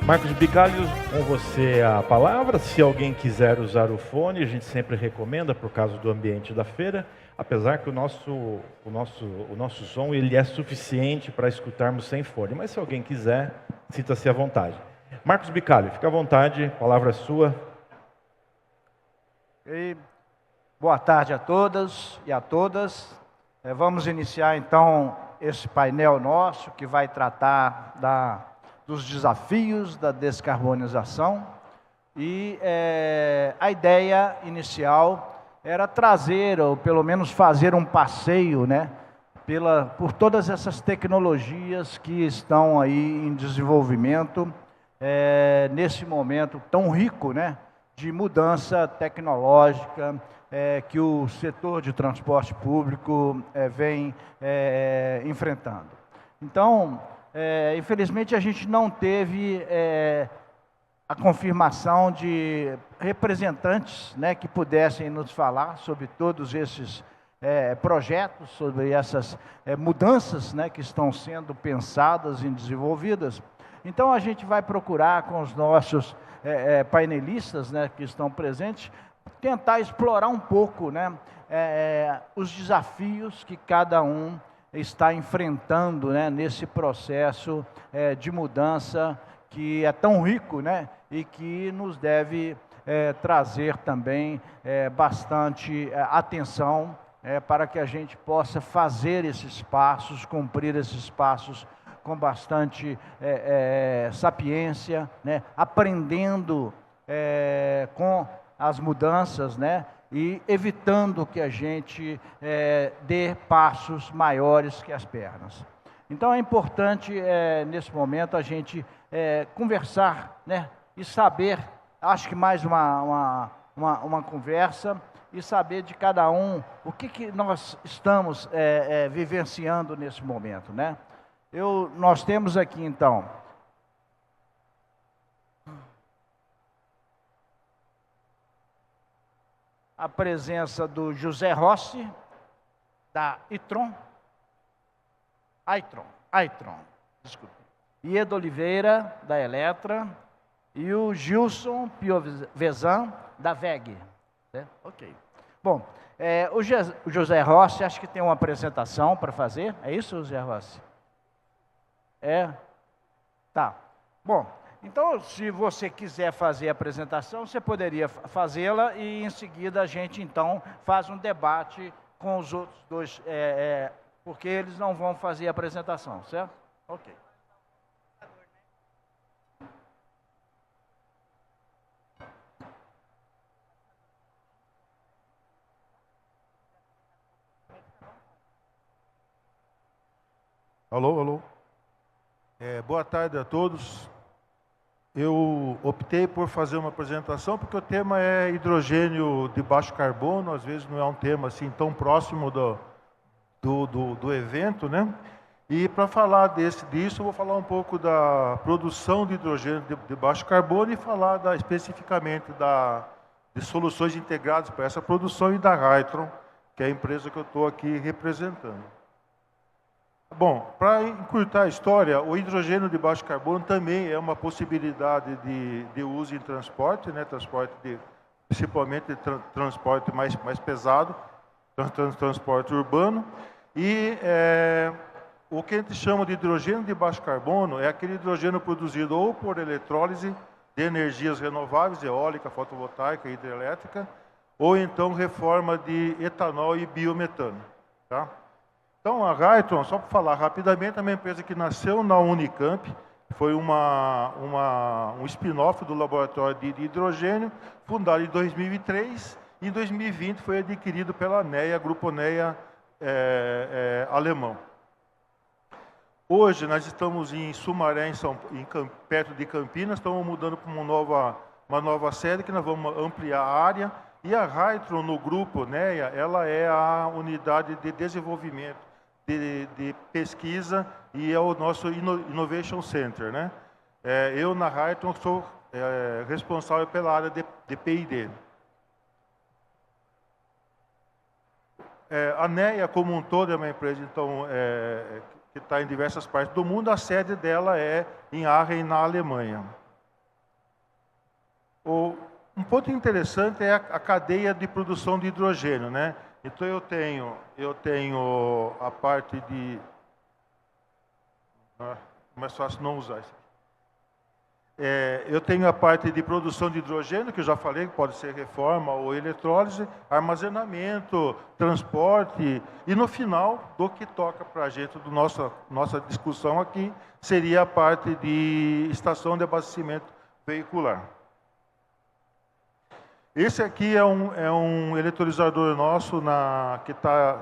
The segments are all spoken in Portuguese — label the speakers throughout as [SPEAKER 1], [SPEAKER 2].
[SPEAKER 1] Marcos Bicalho, com você a palavra. Se alguém quiser usar o fone, a gente sempre recomenda por causa do ambiente da feira, apesar que o nosso som ele é suficiente para escutarmos sem fone, mas se alguém quiser, sinta-se à vontade. Marcos Bicalho, fica à vontade, a palavra é sua.
[SPEAKER 2] E boa tarde a todas e a todas. Vamos iniciar então esse painel nosso que vai tratar dos desafios da descarbonização. E a ideia inicial era trazer, ou pelo menos fazer um passeio, né, por todas essas tecnologias que estão aí em desenvolvimento, nesse momento tão rico, né, de mudança tecnológica que o setor de transporte público vem enfrentando. Então, infelizmente, a gente não teve a confirmação de representantes, né, que pudessem nos falar sobre todos esses projetos, sobre essas mudanças, né, que estão sendo pensadas e desenvolvidas. Então, a gente vai procurar com os nossos painelistas, né, que estão presentes, tentar explorar um pouco, né, os desafios que cada um está enfrentando, né, nesse processo de mudança que é tão rico, né, e que nos deve trazer também bastante atenção para que a gente possa fazer esses passos, cumprir esses passos com bastante sapiência, né, aprendendo com as mudanças, né, e evitando que a gente dê passos maiores que as pernas. Então é importante, nesse momento, a gente conversar, né, e saber, acho que mais uma conversa, e saber de cada um o que nós estamos vivenciando nesse momento, né? Nós temos aqui, então, a presença do José Rossi, da Itron, desculpe, Ieda Oliveira, da Eletra, e o Gilson Piovesan, da VEG. Ok. Bom, o José Rossi, acho que tem uma apresentação para fazer, é isso, José Rossi? Tá. Bom, então, se você quiser fazer a apresentação, você poderia fazê-la e, em seguida, a gente, então, faz um debate com os outros dois, porque eles não vão fazer a apresentação, certo? Ok.
[SPEAKER 3] Alô, alô. Boa tarde a todos. Eu optei por fazer uma apresentação porque o tema é hidrogênio de baixo carbono, às vezes não é um tema assim tão próximo do evento, né? E para falar disso, eu vou falar um pouco da produção de hidrogênio de baixo carbono e falar especificamente de soluções integradas para essa produção e da Hytron, que é a empresa que eu estou aqui representando. Bom, para encurtar a história, o hidrogênio de baixo carbono também é uma possibilidade de uso em transporte, né? Principalmente transporte mais pesado, transporte urbano. E o que a gente chama de hidrogênio de baixo carbono é aquele hidrogênio produzido ou por eletrólise de energias renováveis, eólica, fotovoltaica, hidrelétrica, ou então reforma de etanol e biometano, tá? Então, a Hytron, só para falar rapidamente, é uma empresa que nasceu na Unicamp, foi um spin-off do laboratório de hidrogênio, fundado em 2003, e em 2020 foi adquirido pela NEA, Grupo NEA alemão. Hoje, nós estamos em Sumaré, perto de Campinas, estamos mudando para uma nova sede, que nós vamos ampliar a área, e a Hytron, no grupo NEA, ela é a unidade de desenvolvimento, de pesquisa, e é o nosso Innovation Center, né? Eu, na Hytron, sou responsável pela área de P&D. A NEA, como um todo, é uma empresa, então, que está em diversas partes do mundo. A sede dela é em Aachen, na Alemanha. Um ponto interessante é a cadeia de produção de hidrogênio, né? Então eu tenho a parte de... mais fácil não usar isso. Eu tenho a parte de produção de hidrogênio, que eu já falei, que pode ser reforma ou eletrólise, armazenamento, transporte, e no final, do que toca para a gente, do nossa discussão aqui, seria a parte de estação de abastecimento veicular. Esse aqui é um eletrolisador nosso que está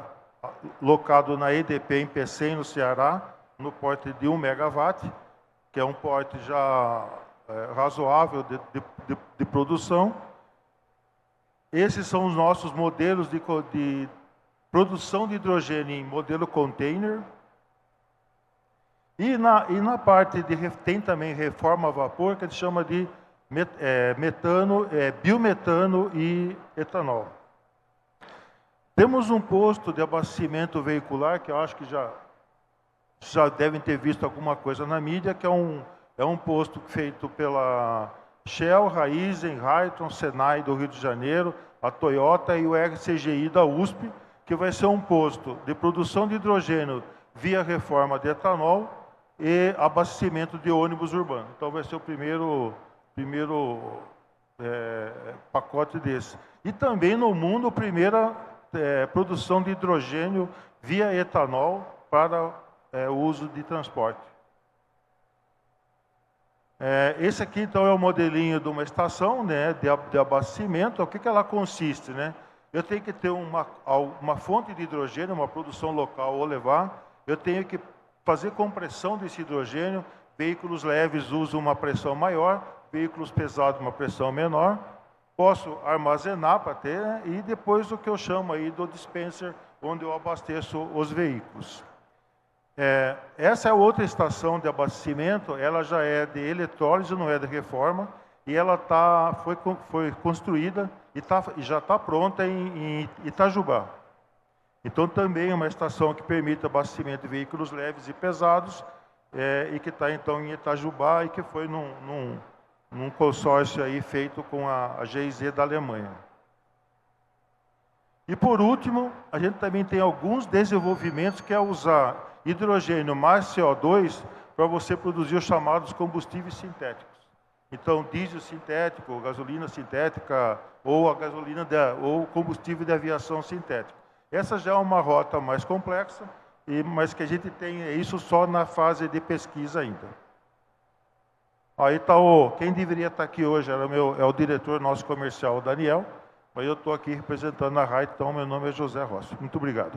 [SPEAKER 3] locado na EDP em Pecém, no Ceará, no porte de 1 megawatt, que é um porte já razoável de produção. Esses são os nossos modelos de produção de hidrogênio em modelo container. E na parte tem também reforma a vapor, que a gente chama de biometano e etanol. Temos um posto de abastecimento veicular, que eu acho que já devem ter visto alguma coisa na mídia, que é um posto feito pela Shell, Raízen, Hytron, Senai do Rio de Janeiro, a Toyota e o RCGI da USP, que vai ser um posto de produção de hidrogênio via reforma de etanol e abastecimento de ônibus urbano. Então vai ser o primeiro pacote desse. E também no mundo, a primeira produção de hidrogênio via etanol para o uso de transporte. Esse aqui, então, é o modelinho de uma estação, né, de abastecimento. O que ela consiste, né? Eu tenho que ter uma fonte de hidrogênio, uma produção local ou levar. Eu tenho que fazer compressão desse hidrogênio. Veículos leves usam uma pressão maior, veículos pesados uma pressão menor. Posso armazenar para ter, né, e depois o que eu chamo aí do dispenser, onde eu abasteço os veículos. Essa é outra estação de abastecimento, ela já é de eletrólise, não é de reforma, e ela foi construída e já está pronta em Itajubá. Então também é uma estação que permite abastecimento de veículos leves e pesados, e que está então em Itajubá e que foi num consórcio aí feito com a GIZ da Alemanha. E por último, a gente também tem alguns desenvolvimentos que é usar hidrogênio mais CO2 para você produzir os chamados combustíveis sintéticos. Então, diesel sintético, gasolina sintética ou ou combustível de aviação sintético. Essa já é uma rota mais complexa, mas que a gente tem isso só na fase de pesquisa ainda. Aí está quem deveria estar aqui hoje é o diretor nosso comercial, o Daniel, mas eu estou aqui representando a RAI, então meu nome é José Rossi. Muito obrigado.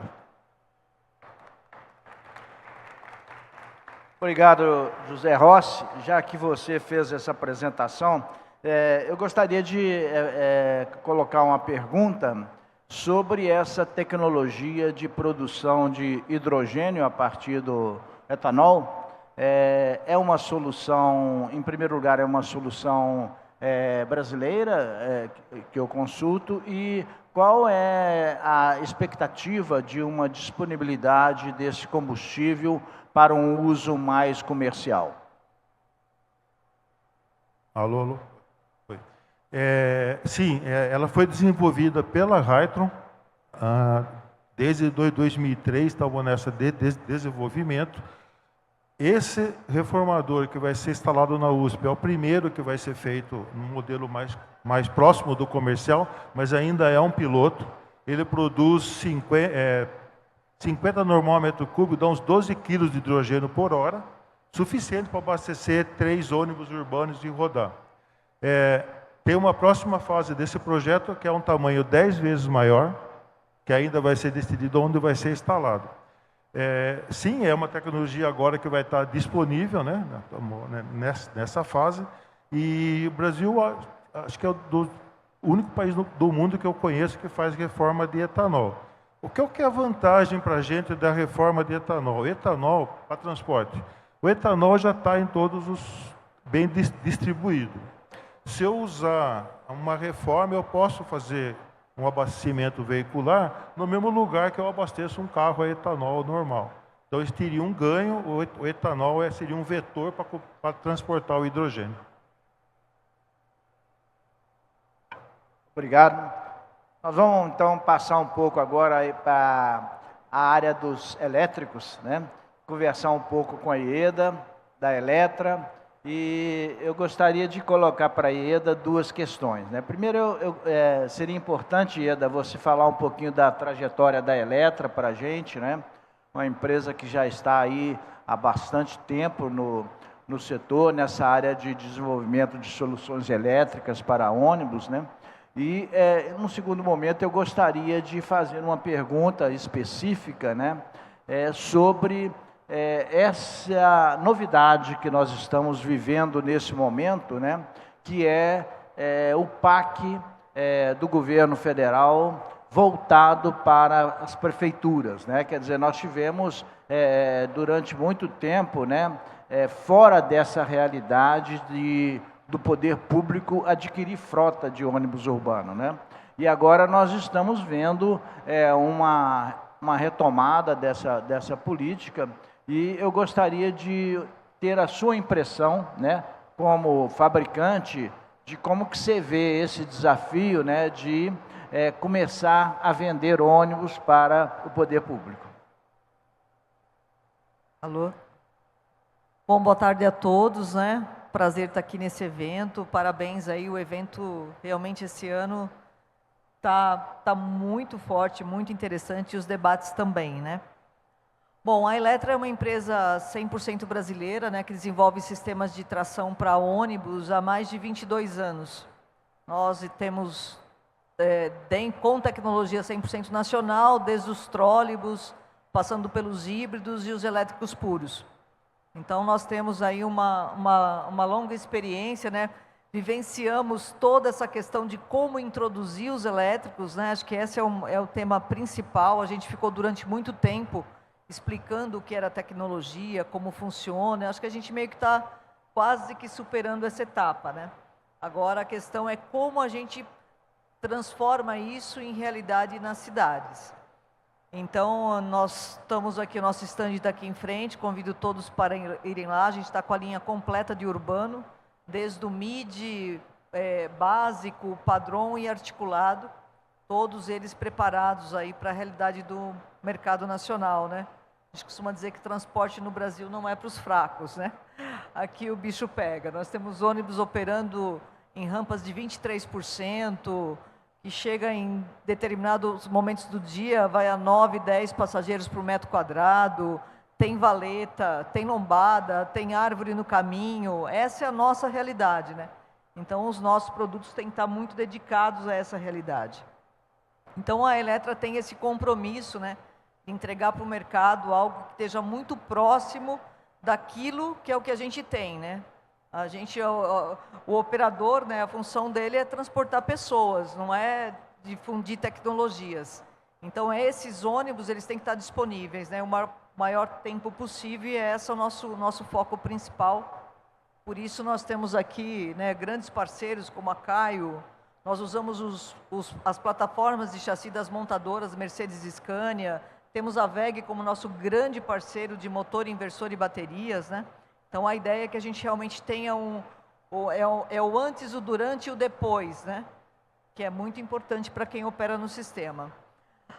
[SPEAKER 2] Obrigado, José Rossi. Já que você fez essa apresentação, eu gostaria de colocar uma pergunta sobre essa tecnologia de produção de hidrogênio a partir do etanol. É uma solução, em primeiro lugar, é uma solução brasileira que eu consulto, e qual é a expectativa de uma disponibilidade desse combustível para um uso mais comercial?
[SPEAKER 3] Alô? Oi. Sim, ela foi desenvolvida pela Hytron, desde 2003 estavam nessa desenvolvimento. Esse reformador que vai ser instalado na USP é o primeiro que vai ser feito no modelo mais próximo do comercial, mas ainda é um piloto. Ele produz 50 normômetros cúbicos, dá uns 12 quilos de hidrogênio por hora, suficiente para abastecer 3 ônibus urbanos e rodar. Tem uma próxima fase desse projeto, que é um tamanho 10 vezes maior, que ainda vai ser decidido onde vai ser instalado. Sim, é uma tecnologia agora que vai estar disponível, né, nessa fase, e o Brasil, acho que é o único país do mundo que eu conheço que faz reforma de etanol. O que é a vantagem para a gente da reforma de etanol? Etanol para transporte. O etanol já está em todos os bem distribuído. Se eu usar uma reforma, eu posso fazer um abastecimento veicular no mesmo lugar que eu abasteço um carro a etanol normal. Então, isso teria um ganho, o etanol seria um vetor para transportar o hidrogênio.
[SPEAKER 2] Obrigado. Nós vamos então passar um pouco agora para a área dos elétricos, né? Conversar um pouco com a Ieda, da Eletra, e eu gostaria de colocar para a Ieda duas questões, né? Primeiro, seria importante, Ieda, você falar um pouquinho da trajetória da Eletra para a gente, né? Uma empresa que já está aí há bastante tempo no setor, nessa área de desenvolvimento de soluções elétricas para ônibus, né? E, no segundo momento, eu gostaria de fazer uma pergunta específica, né, sobre essa novidade que nós estamos vivendo nesse momento, né, que é o PAC do governo federal voltado para as prefeituras, né? Quer dizer, nós tivemos durante muito tempo, né, fora dessa realidade do poder público adquirir frota de ônibus urbano, né? E agora nós estamos vendo uma retomada dessa política, e eu gostaria de ter a sua impressão, né, como fabricante, de como que você vê esse desafio, né, de começar a vender ônibus para o poder público.
[SPEAKER 4] Alô? Bom, boa tarde a todos, né? Prazer estar aqui nesse evento, parabéns aí, o evento realmente esse ano tá muito forte, muito interessante, e os debates também, né? Bom, a Eletra é uma empresa 100% brasileira, né, que desenvolve sistemas de tração para ônibus há mais de 22 anos. Nós temos, com tecnologia 100% nacional, desde os trólebus, passando pelos híbridos e os elétricos puros. Então, nós temos aí uma longa experiência, né? Vivenciamos toda essa questão de como introduzir os elétricos, né? Acho que esse é o tema principal. A gente ficou durante muito tempo explicando o que era tecnologia, como funciona. Acho que a gente meio que está quase que superando essa etapa, né? Agora, a questão é como a gente transforma isso em realidade nas cidades. Então, nós estamos aqui, o nosso stand está aqui em frente, convido todos para irem lá. A gente está com a linha completa de urbano, desde o MID, básico, padrão e articulado, todos eles preparados aí para a realidade do mercado nacional, né? A gente costuma dizer que transporte no Brasil não é para os fracos, né? Aqui o bicho pega. Nós temos ônibus operando em rampas de 23%, que chega em determinados momentos do dia, vai a 9, 10 passageiros por metro quadrado, tem valeta, tem lombada, tem árvore no caminho. Essa é a nossa realidade, né? Então, os nossos produtos têm que estar muito dedicados a essa realidade. Então, a Eletra tem esse compromisso, né, de entregar para o mercado algo que esteja muito próximo daquilo que é o que a gente tem, né? A gente, o operador, né, a função dele é transportar pessoas, não é difundir tecnologias. Então, esses ônibus, eles têm que estar disponíveis, né, o maior tempo possível, e esse é o nosso foco principal. Por isso, nós temos aqui, né, grandes parceiros como a Caio. Nós usamos as plataformas de chassi das montadoras Mercedes e Scania. Temos a WEG como nosso grande parceiro de motor, inversor e baterias, né? Então, a ideia é que a gente realmente tenha o antes, o durante e o depois, né? Que é muito importante para quem opera no sistema.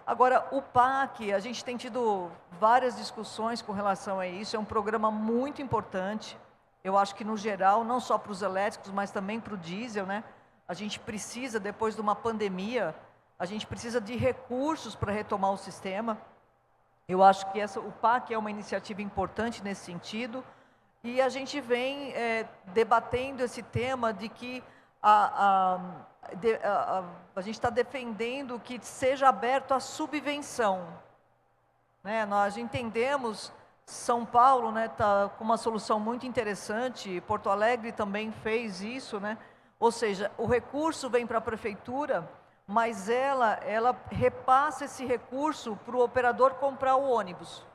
[SPEAKER 4] Agora, o PAC, a gente tem tido várias discussões com relação a isso. É um programa muito importante. Eu acho que, no geral, não só para os elétricos, mas também para o diesel, né? A gente precisa, depois de uma pandemia, a gente precisa de recursos para retomar o sistema. Eu acho que o PAC é uma iniciativa importante nesse sentido. E a gente vem debatendo esse tema de que a gente está defendendo que seja aberto a subvenção, né? Nós entendemos, São Paulo, né, tá com uma solução muito interessante, Porto Alegre também fez isso, né? Ou seja, o recurso vem para a prefeitura, mas ela repassa esse recurso para o operador comprar o ônibus.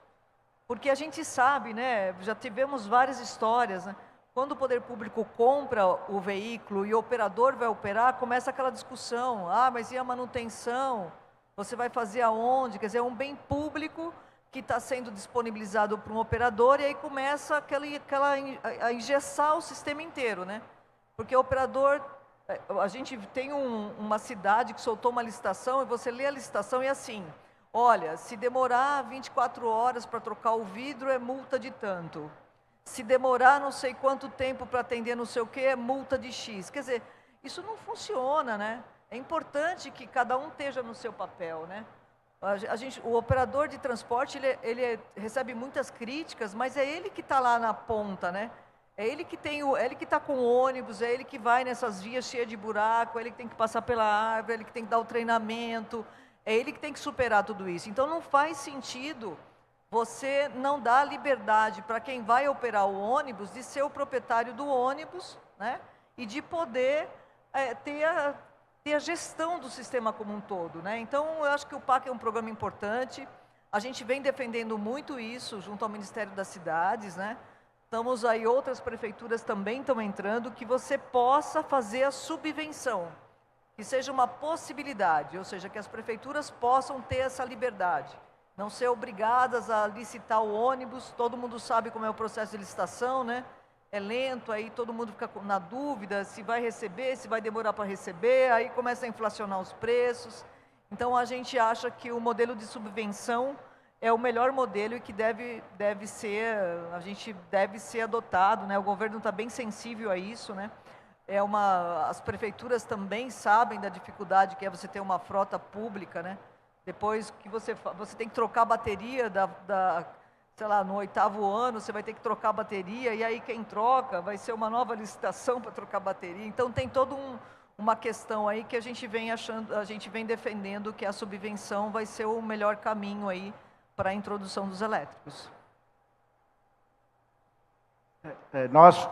[SPEAKER 4] Porque a gente sabe, né, já tivemos várias histórias, né? Quando o poder público compra o veículo e o operador vai operar, começa aquela discussão. Ah, mas e a manutenção? Você vai fazer aonde? Quer dizer, é um bem público que está sendo disponibilizado para um operador, e aí começa a engessar o sistema inteiro, né? Porque o operador A gente tem uma cidade que soltou uma licitação e você lê a licitação e é assim, olha, se demorar 24 horas para trocar o vidro é multa de tanto. Se demorar não sei quanto tempo para atender não sei o que, é multa de X. Quer dizer, isso não funciona, né? É importante que cada um esteja no seu papel, né? O operador de transporte, ele recebe muitas críticas, mas é ele que está lá na ponta, né? É ele que está com o ônibus, é ele que vai nessas vias cheias de buraco, é ele que tem que passar pela árvore, é ele que tem que dar o treinamento, é ele que tem que superar tudo isso. Então não faz sentido você não dar liberdade para quem vai operar o ônibus de ser o proprietário do ônibus, né? E de poder ter a gestão do sistema como um todo, né? Então, eu acho que o PAC é um programa importante. A gente vem defendendo muito isso junto ao Ministério das Cidades, né? Estamos aí, outras prefeituras também estão entrando, que você possa fazer a subvenção, que seja uma possibilidade, ou seja, que as prefeituras possam ter essa liberdade. Não ser obrigadas a licitar o ônibus, todo mundo sabe como é o processo de licitação, né? É lento, aí todo mundo fica na dúvida se vai receber, se vai demorar para receber, aí começa a inflacionar os preços. Então a gente acha que o modelo de subvenção é o melhor modelo e que deve ser adotado, né? O governo está bem sensível a isso, né? As prefeituras também sabem da dificuldade que é você ter uma frota pública, né? Depois que você tem que trocar a bateria sei lá, no 8º ano, você vai ter que trocar a bateria, e aí quem troca vai ser uma nova licitação para trocar a bateria. Então tem toda uma questão aí que a gente vem defendendo que a subvenção vai ser o melhor caminho aí para a introdução dos elétricos.
[SPEAKER 2] Nós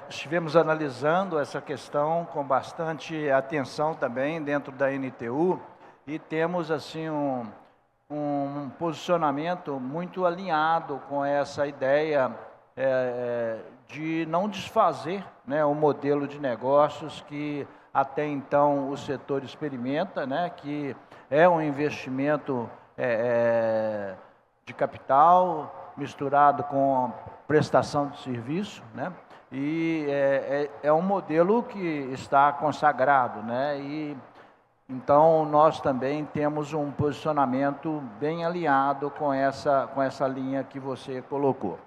[SPEAKER 2] estivemos analisando essa questão com bastante atenção também dentro da NTU, e temos assim um posicionamento muito alinhado com essa ideia de não desfazer, né, o modelo de negócios que até então o setor experimenta, né, que é um investimento de capital misturado com prestação de serviço, né, e é um modelo que está consagrado, né, e então, nós também temos um posicionamento bem alinhado com essa linha que você colocou.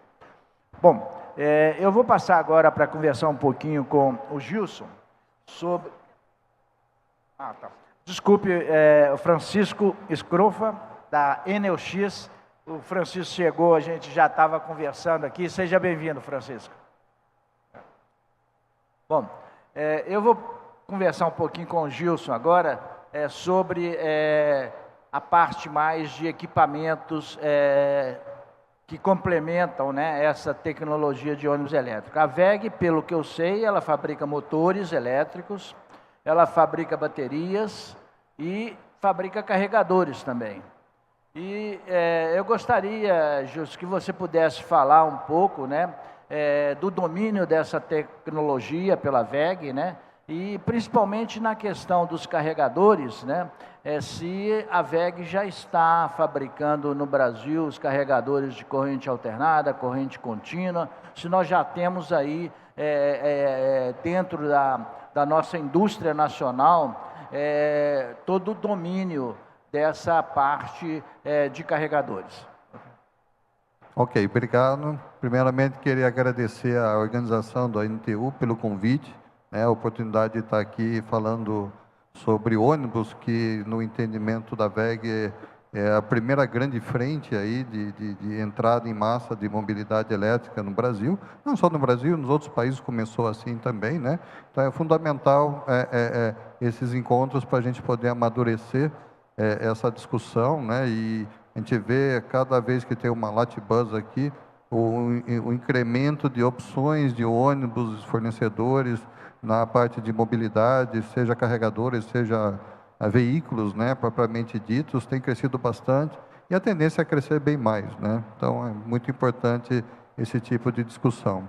[SPEAKER 2] Bom, eu vou passar agora para conversar um pouquinho com o Gilson sobre... Desculpe, o Francisco Escrofa, da Enelx. O Francisco chegou, a gente já estava conversando aqui. Seja bem-vindo, Francisco. Bom, eu vou conversar um pouquinho com o Gilson agora sobre a parte mais de equipamentos que complementam, né, essa tecnologia de ônibus elétrico. A WEG, pelo que eu sei, ela fabrica motores elétricos, ela fabrica baterias e fabrica carregadores também. E eu gostaria, Gilson, que você pudesse falar um pouco, né, do domínio dessa tecnologia pela WEG, né, e principalmente na questão dos carregadores, né, se a WEG já está fabricando no Brasil os carregadores de corrente alternada, corrente contínua, se nós já temos aí dentro da nossa indústria nacional todo o domínio dessa parte de carregadores.
[SPEAKER 5] Ok, obrigado. Primeiramente, queria agradecer à organização do NTU pelo convite, a oportunidade de estar aqui falando sobre ônibus, que no entendimento da WEG é a primeira grande frente aí de entrada em massa de mobilidade elétrica no Brasil, não só no Brasil, nos outros países começou assim também, né? Então é fundamental esses encontros para a gente poder amadurecer essa discussão, né? E a gente vê cada vez que tem uma Latibus aqui, o incremento de opções de ônibus, fornecedores, na parte de mobilidade, seja carregadores, seja veículos, né, propriamente ditos, tem crescido bastante e a tendência é crescer bem mais, né? Então é muito importante esse tipo de discussão.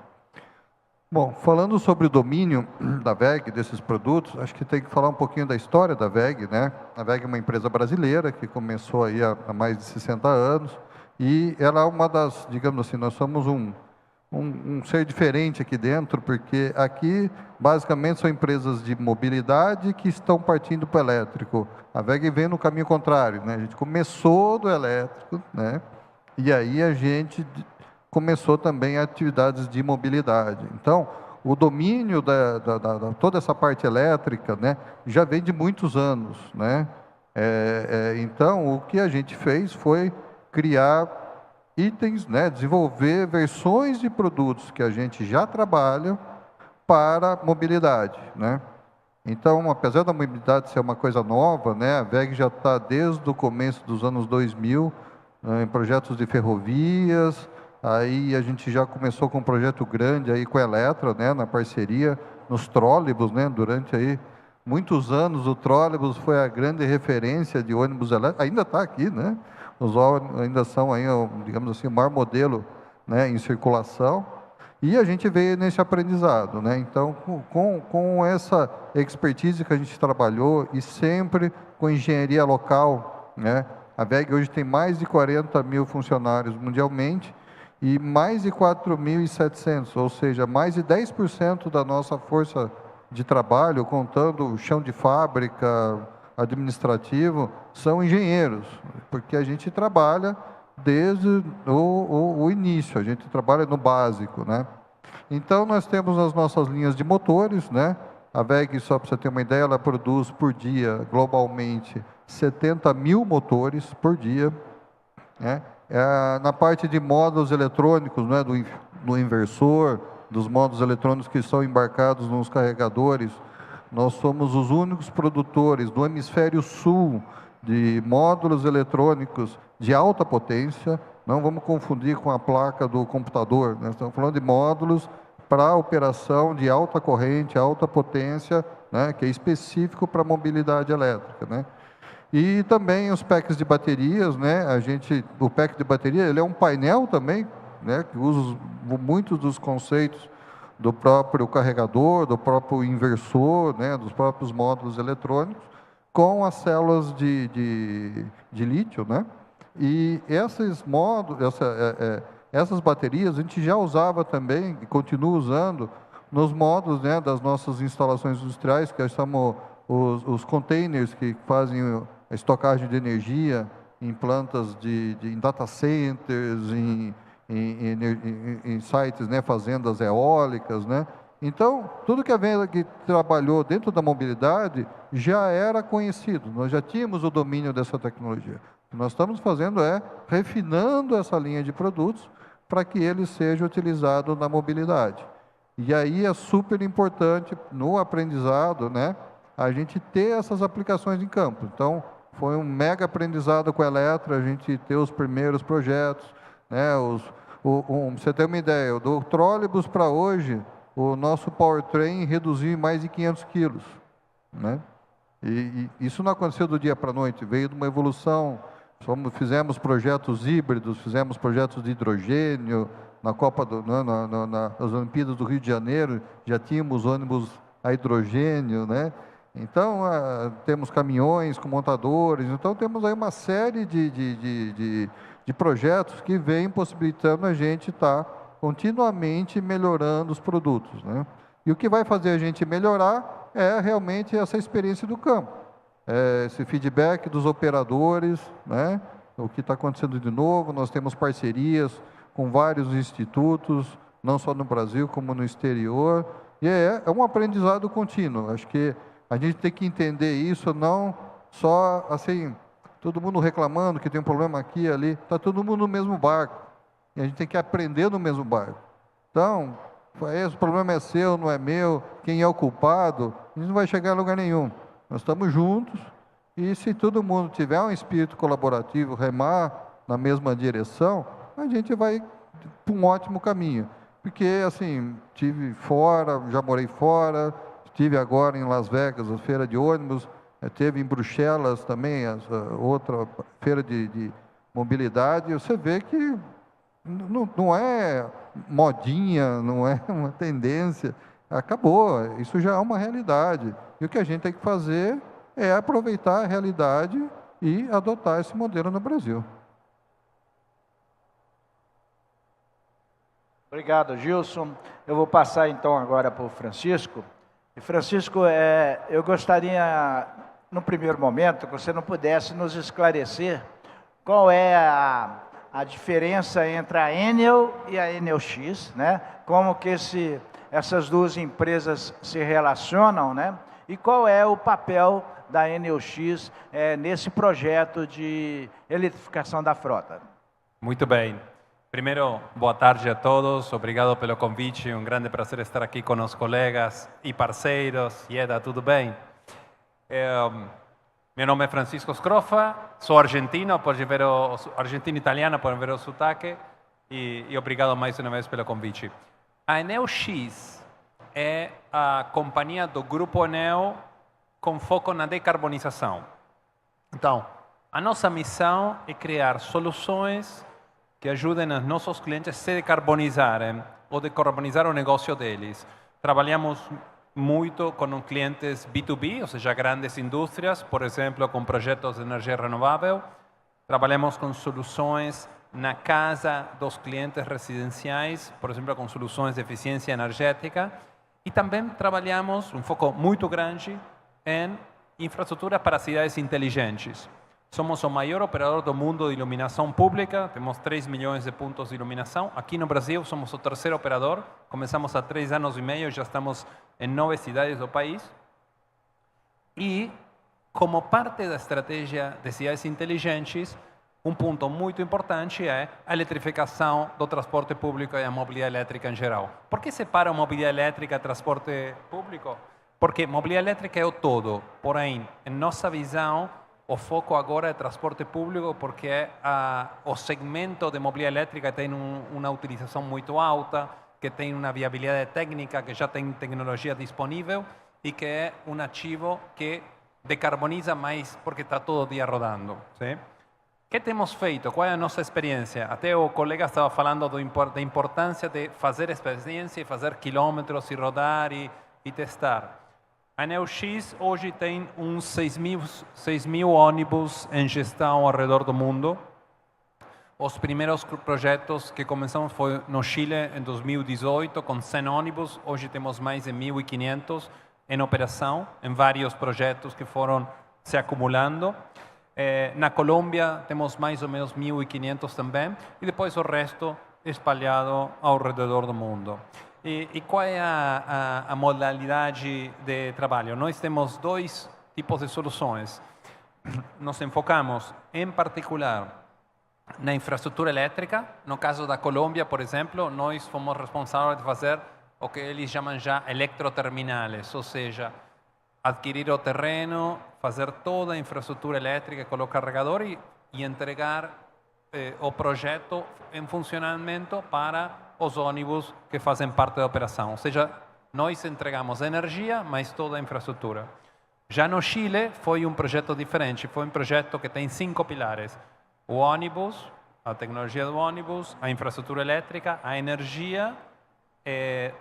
[SPEAKER 5] Bom, falando sobre o domínio da WEG, desses produtos, acho que tem que falar um pouquinho da história da WEG, né? A WEG é uma empresa brasileira que começou aí há mais de 60 anos e ela é uma das, digamos assim, nós somos um ser diferente aqui dentro, porque aqui basicamente são empresas de mobilidade que estão partindo para o elétrico. A WEG vem no caminho contrário, né? A gente começou do elétrico, né? E aí a gente começou também atividades de mobilidade. Então, o domínio toda essa parte elétrica, né, já vem de muitos anos, né? Então, o que a gente fez foi criar itens, né, desenvolver versões de produtos que a gente já trabalha para mobilidade, né? Então, apesar da mobilidade ser uma coisa nova, né, a WEG já está desde o começo dos anos 2000 em projetos de ferrovias. Aí a gente já começou com um projeto grande aí com a Eletra, né, na parceria nos trólebus, né? Durante aí muitos anos o trólebus foi a grande referência de ônibus elétricos, ainda está aqui, né? Os ônibus ainda são aí, digamos assim, o maior modelo, né, em circulação. E a gente veio nesse aprendizado, né? Então, com essa expertise que a gente trabalhou e sempre com engenharia local, né? A WEG hoje tem mais de 40 mil funcionários mundialmente e mais de 4.700, ou seja, mais de 10% da nossa força de trabalho, contando o chão de fábrica, administrativo, são engenheiros, porque a gente trabalha desde o início, a gente trabalha no básico, né? Então, nós temos as nossas linhas de motores, né? A WEG, só para você ter uma ideia, ela produz por dia, globalmente, 70 mil motores por dia, né? Na parte de módulos eletrônicos, né, do inversor, dos módulos eletrônicos que são embarcados nos carregadores, nós somos os únicos produtores do hemisfério sul de módulos eletrônicos de alta potência. Não vamos confundir com a placa do computador, né? Estamos falando de módulos para operação de alta corrente, alta potência, né, que é específico para mobilidade elétrica, né? E também os packs de baterias, né? O pack de bateria, ele é um painel também, né, que usa muitos dos conceitos do próprio carregador, do próprio inversor, né, dos próprios módulos eletrônicos, com as células de lítio, né? E esses módulos, essas baterias, a gente já usava também, e continua usando, nos módulos, né, das nossas instalações industriais, que chamam os containers que fazem a estocagem de energia em plantas em data centers, em sites, né, fazendas eólicas, né? Então, tudo que a WEG que trabalhou dentro da mobilidade já era conhecido, nós já tínhamos o domínio dessa tecnologia. O que nós estamos fazendo é refinando essa linha de produtos para que ele seja utilizado na mobilidade. E aí é super importante no aprendizado, né, a gente ter essas aplicações em campo. Então, foi um mega aprendizado com a Eletra, a gente ter os primeiros projetos, né, você ter uma ideia, do trólebus para hoje, o nosso powertrain reduziu em mais de 500 quilos, né? E isso não aconteceu do dia para a noite, veio de uma evolução. Fizemos projetos híbridos, fizemos projetos de hidrogênio, nas Olimpíadas do Rio de Janeiro, já tínhamos ônibus a hidrogênio, né? Então, temos caminhões com montadores, então temos aí uma série de projetos que vêm possibilitando a gente estar continuamente melhorando os produtos, né? E o que vai fazer a gente melhorar é realmente essa experiência do campo, esse feedback dos operadores, né? O que está acontecendo de novo, nós temos parcerias com vários institutos, não só no Brasil, como no exterior, e é um aprendizado contínuo. Acho que a gente tem que entender isso, não só assim, todo mundo reclamando que tem um problema aqui e ali, está todo mundo no mesmo barco, e a gente tem que aprender no mesmo barco. Então, esse problema é seu, não é meu, quem é o culpado, a gente não vai chegar a lugar nenhum. Nós estamos juntos, e se todo mundo tiver um espírito colaborativo, remar na mesma direção, a gente vai para um ótimo caminho. Porque, assim, estive fora, já morei fora, estive agora em Las Vegas, a feira de ônibus, teve em Bruxelas também, outra feira de mobilidade. Você vê que não é modinha, não é uma tendência, acabou, isso já é uma realidade. E o que a gente tem que fazer é aproveitar a realidade e adotar esse modelo no Brasil.
[SPEAKER 2] Obrigado, Gilson. Eu vou passar então agora para o Francisco. E Francisco, eu gostaria, no primeiro momento, que você não pudesse nos esclarecer qual é a diferença entre a Enel e a Enel X, né? Como que essas duas empresas se relacionam, né? E qual é o papel da Enel X nesse projeto de eletrificação da frota?
[SPEAKER 6] Muito bem. Primeiro, boa tarde a todos. Obrigado pelo convite. Um grande prazer estar aqui com os colegas e parceiros. Ieda, tudo bem? Meu nome é Francisco Scroffa, sou argentino, argentino italiano, podem ver o sotaque, e obrigado mais uma vez pelo convite. A Enel X é a companhia do Grupo Enel com foco na decarbonização. Então, a nossa missão é criar soluções que ajudem os nossos clientes a se decarbonizarem ou decarbonizar o negócio deles. Trabalhamos muito com clientes B2B, ou seja, grandes indústrias, por exemplo, com projetos de energia renovável. Trabalhamos com soluções na casa dos clientes residenciais, por exemplo, com soluções de eficiência energética. E também trabalhamos um foco muito grande em infraestrutura para cidades inteligentes. Somos o maior operador do mundo de iluminação pública, temos 3 milhões de pontos de iluminação. Aqui no Brasil somos o terceiro operador, começamos há 3 anos e meio, já estamos em 9 cidades do país. E, como parte da estratégia de cidades inteligentes, um ponto muito importante é a eletrificação do transporte público e a mobilidade elétrica em geral. Por que separa a mobilidade elétrica e transporte público? Porque mobilidade elétrica é o todo, porém, em nossa visão, o foco agora é transporte público porque o segmento de mobilidade elétrica tem uma utilização muito alta, que tem uma viabilidade técnica, que já tem tecnologia disponível e que é um ativo que decarboniza mais porque está todo dia rodando. Sim? O que temos feito? Qual é a nossa experiência? Até o colega estava falando da importância de fazer experiência, fazer quilômetros e rodar e testar. A Enel X hoje tem uns 6 mil ônibus em gestão ao redor do mundo. Os primeiros projetos que começamos foi no Chile em 2018, com 100 ônibus. Hoje temos mais de 1.500 em operação, em vários projetos que foram se acumulando. Na Colômbia temos mais ou menos 1.500 também. E depois o resto espalhado ao redor do mundo. E qual é a modalidade de trabalho? Nós temos 2 tipos de soluções. Nos enfocamos, em particular, na infraestrutura elétrica. No caso da Colômbia, por exemplo, nós fomos responsáveis de fazer o que eles chamam já eletroterminales, ou seja, adquirir o terreno, fazer toda a infraestrutura elétrica, colocar carregador e entregar o projeto em funcionamento para os ônibus que fazem parte da operação. Ou seja, nós entregamos energia, mas toda a infraestrutura. Já no Chile foi um projeto diferente, foi um projeto que tem 5 pilares. O ônibus, a tecnologia do ônibus, a infraestrutura elétrica, a energia,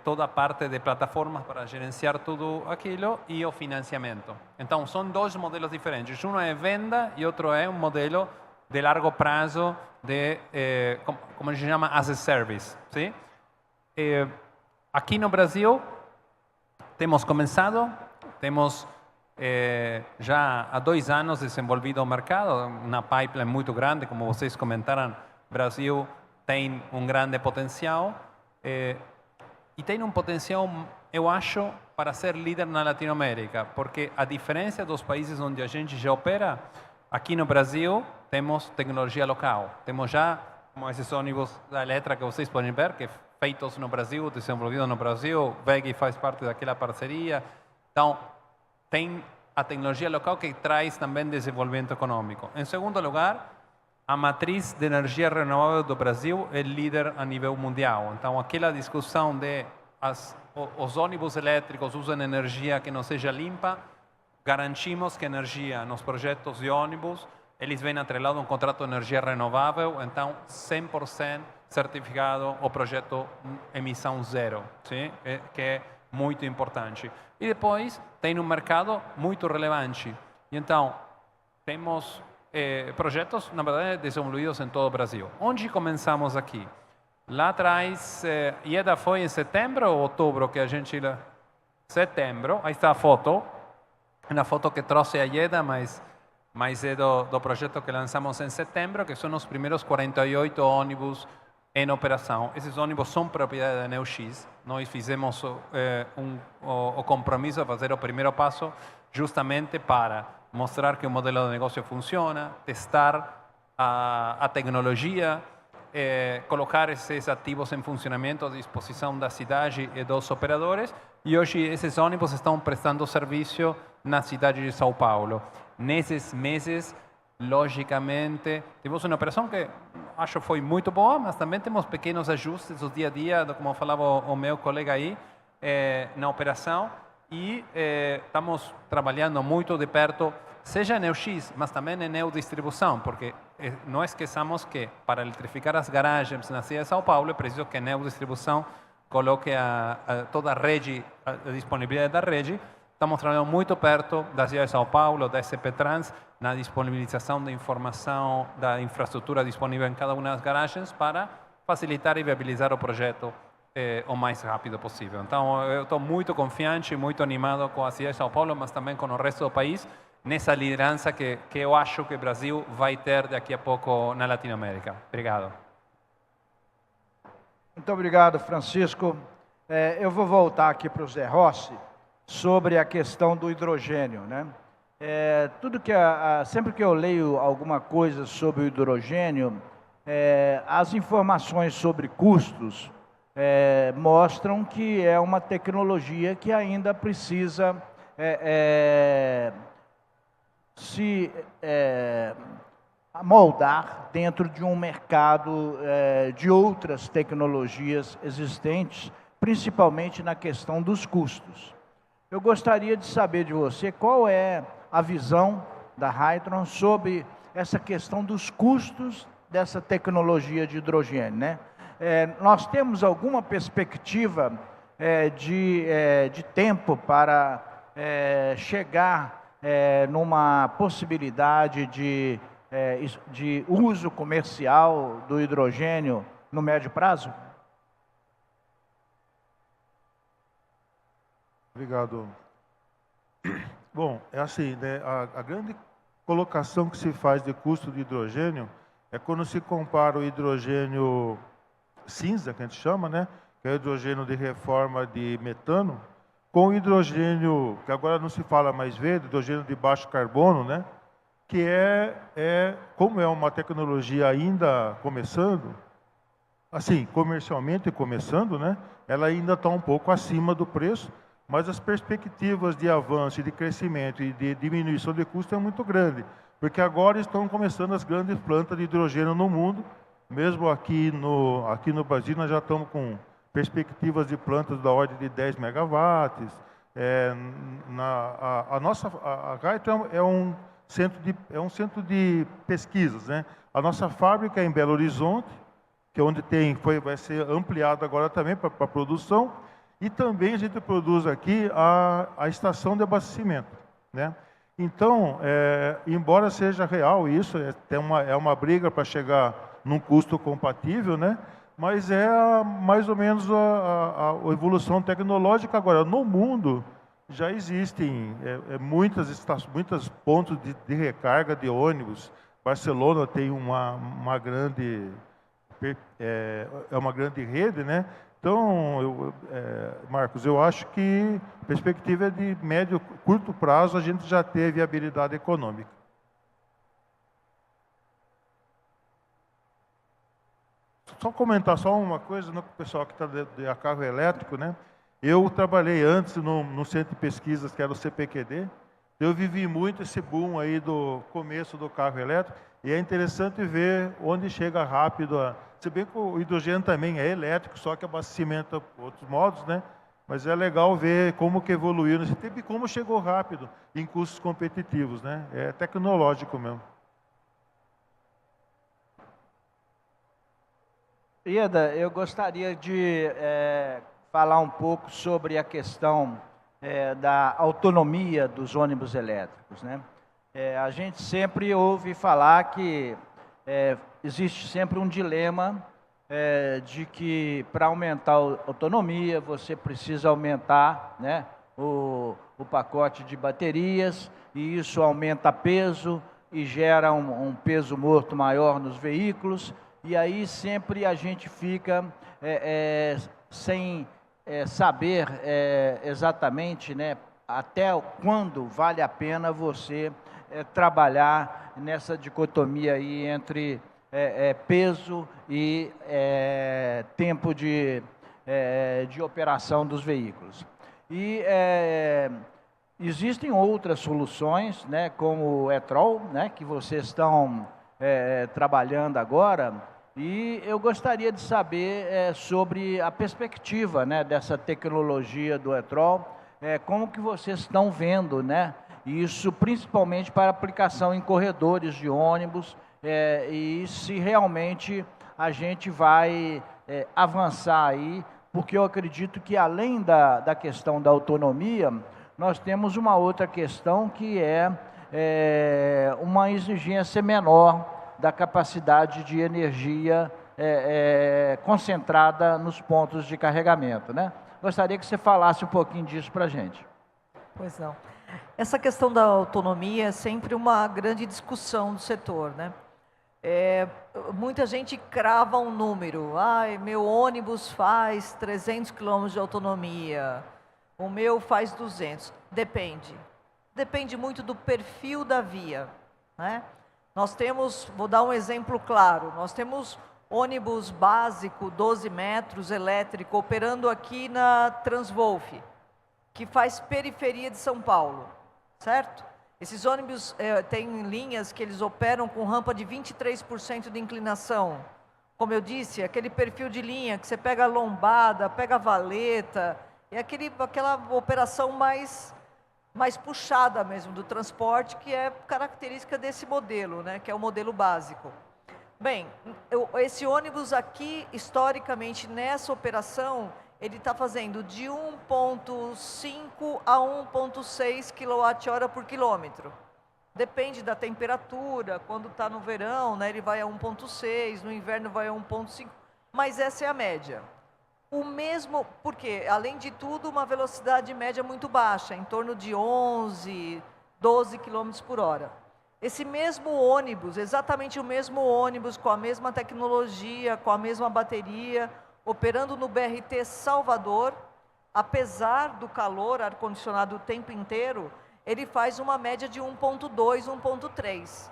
[SPEAKER 6] toda a parte de plataformas para gerenciar tudo aquilo e o financiamento. Então, são 2 modelos diferentes. Um é venda e outro é um modelo de largo prazo, como se chama, as a service. ¿Sí? Aqui no Brasil, temos começado, temos já há 2 anos desenvolvido o mercado, uma pipeline muito grande, como vocês comentaram, o Brasil tem um grande potencial e tem um potencial, eu acho, para ser líder na Latinoamérica, porque a diferença dos países onde a gente já opera, aqui no Brasil temos tecnologia local, temos já como esses ônibus da Eletra que vocês podem ver, que feitos no Brasil, desenvolvidos no Brasil, WEG faz parte daquela parceria. Então, tem a tecnologia local que traz também desenvolvimento econômico. Em segundo lugar, a matriz de energia renovável do Brasil é líder a nível mundial. Então, aquela discussão de os ônibus elétricos usam energia que não seja limpa, garantimos que a energia nos projetos de ônibus eles vêm atrelado a um contrato de energia renovável, então 100% certificado o projeto emissão zero, sim? Que é muito importante. E depois tem um mercado muito relevante. E então, temos projetos, na verdade, desenvolvidos em todo o Brasil. Onde começamos aqui? Lá atrás, Ieda foi em setembro ou outubro que a gente... Setembro, aí está a foto. Uma foto que trouxe a Ieda, mas é do projeto que lançamos em setembro, que são os primeiros 48 ônibus em operação. Esses ônibus são propriedade da NeoX. Nós fizemos o compromisso de fazer o primeiro passo justamente para mostrar que o modelo de negócio funciona, testar a tecnologia, colocar esses ativos em funcionamento à disposição da cidade e dos operadores. E hoje esses ônibus estão prestando serviço na cidade de São Paulo. Nesses meses, logicamente, tivemos uma operação que acho foi muito boa, mas também temos pequenos ajustes do dia a dia, como falava o meu colega aí, na operação. E estamos trabalhando muito de perto, seja em NeoX, mas também em Neodistribuição, porque não esqueçamos que para eletrificar as garagens na cidade de São Paulo é preciso que a Neodistribuição coloque toda a rede, a disponibilidade da rede. Estamos trabalhando muito perto da cidade de São Paulo, da SP Trans, na disponibilização de informação da infraestrutura disponível em cada uma das garagens para facilitar e viabilizar o projeto o mais rápido possível. Então, eu estou muito confiante, muito animado com a cidade de São Paulo, mas também com o resto do país, nessa liderança que eu acho que o Brasil vai ter daqui a pouco na Latinoamérica. Obrigado.
[SPEAKER 2] Muito obrigado, Francisco. Eu vou voltar aqui para o Zé Rossi sobre a questão do hidrogênio, né? Sempre que eu leio alguma coisa sobre o hidrogênio, as informações sobre custos mostram que é uma tecnologia que ainda precisa se amoldar dentro de um mercado de outras tecnologias existentes, principalmente na questão dos custos. Eu gostaria de saber de você qual é a visão da Hytron sobre essa questão dos custos dessa tecnologia de hidrogênio, né? Nós temos alguma perspectiva de tempo para chegar numa possibilidade de uso comercial do hidrogênio no médio prazo?
[SPEAKER 3] Obrigado. Bom, é assim, né, a grande colocação que se faz de custo de hidrogênio é quando se compara o hidrogênio cinza, que a gente chama, né, que é o hidrogênio de reforma de metano, com o hidrogênio, que agora não se fala mais verde, hidrogênio de baixo carbono, né, que como é uma tecnologia ainda começando, assim, comercialmente começando, né, ela ainda está um pouco acima do preço, mas as perspectivas de avanço, de crescimento e de diminuição de custo é muito grande, porque agora estão começando as grandes plantas de hidrogênio no mundo, mesmo aqui no Brasil nós já estamos com perspectivas de plantas da ordem de 10 megawatts. A Hytron é um centro de pesquisas, né? A nossa fábrica é em Belo Horizonte, que é onde vai ser ampliado agora também para produção. E também a gente produz aqui a estação de abastecimento, né? Então, embora seja real isso, é uma briga para chegar num custo compatível, né? Mas é mais ou menos a evolução tecnológica. Agora, no mundo já existem muitos pontos de recarga de ônibus. Barcelona tem uma grande rede, né? Então, Marcos, eu acho que a perspectiva é de médio, curto prazo, a gente já ter viabilidade econômica. Só comentar só uma coisa, né, para o pessoal que está de carro elétrico, né? Eu trabalhei antes no centro de pesquisas, que era o CPQD. Eu vivi muito esse boom aí do começo do carro elétrico, e é interessante ver onde chega rápido se bem que o hidrogênio também é elétrico, só que abastecimento por outros modos, né? Mas é legal ver como que evoluiu nesse tempo e como chegou rápido em custos competitivos, né? É tecnológico mesmo.
[SPEAKER 2] Ieda, eu gostaria de falar um pouco sobre a questão da autonomia dos ônibus elétricos, né? A gente sempre ouve falar que existe sempre um dilema de que para aumentar a autonomia você precisa aumentar, né, o pacote de baterias, e isso aumenta peso e gera um peso morto maior nos veículos, e aí sempre a gente fica sem saber exatamente, né, até quando vale a pena você trabalhar nessa dicotomia aí entre peso e tempo de operação dos veículos. E existem outras soluções, né, como o e-trol, né, que vocês estão trabalhando agora, e eu gostaria de saber sobre a perspectiva, né, dessa tecnologia do e-trol, como que vocês estão vendo, né, isso principalmente para aplicação em corredores de ônibus, e se realmente a gente vai avançar aí, porque eu acredito que além da questão da autonomia, nós temos uma outra questão que é uma exigência menor da capacidade de energia concentrada nos pontos de carregamento, né? Gostaria que você falasse um pouquinho disso para a gente.
[SPEAKER 4] Pois não. Essa questão da autonomia é sempre uma grande discussão do setor, né? Muita gente crava um número. Meu ônibus faz 300 km de autonomia, o meu faz 200. Depende. Depende muito do perfil da via, né? Nós temos, vou dar um exemplo claro, nós temos ônibus básico, 12 metros, elétrico, operando aqui na Transwolf, que faz periferia de São Paulo, certo? Esses ônibus têm linhas que eles operam com rampa de 23% de inclinação. Como eu disse, aquele perfil de linha que você pega a lombada, pega a valeta, é aquela operação mais puxada mesmo do transporte, que é característica desse modelo, né, que é o modelo básico. Bem, esse ônibus aqui, historicamente, nessa operação, ele está fazendo de 1,5 a 1,6 kWh por quilômetro. Depende da temperatura, quando está no verão, né, ele vai a 1,6, no inverno vai a 1,5, mas essa é a média. O mesmo, porque, além de tudo, uma velocidade média muito baixa, em torno de 11, 12 km por hora. Esse mesmo ônibus, exatamente o mesmo ônibus, com a mesma tecnologia, com a mesma bateria, operando no BRT Salvador, apesar do calor, ar-condicionado o tempo inteiro, ele faz uma média de 1,2, 1,3.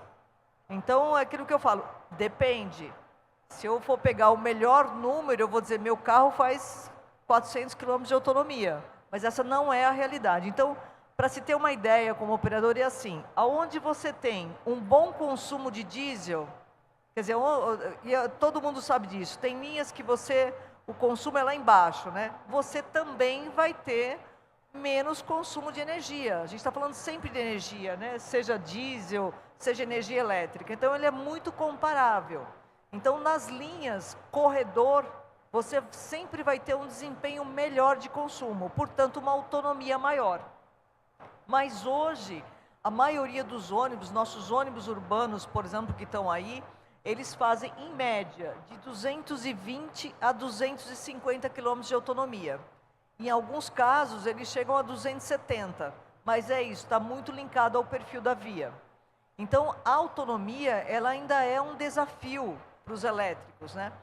[SPEAKER 4] Então, é aquilo que eu falo, depende. Se eu for pegar o melhor número, eu vou dizer, meu carro faz 400 km de autonomia, mas essa não é a realidade. Então, para se ter uma ideia como operador, é assim, aonde você tem um bom consumo de diesel, quer dizer, todo mundo sabe disso, tem linhas que o consumo é lá embaixo, né? Você também vai ter menos consumo de energia. A gente está falando sempre de energia, né? Seja diesel, seja energia elétrica. Então, ele é muito comparável. Então, nas linhas corredor, você sempre vai ter um desempenho melhor de consumo, portanto, uma autonomia maior. Mas hoje, a maioria dos ônibus, nossos ônibus urbanos, por exemplo, que estão aí, eles fazem, em média, de 220 a 250 km de autonomia. Em alguns casos, eles chegam a 270, mas é isso, está muito linkado ao perfil da via. Então, a autonomia, ela ainda é um desafio para os elétricos, né?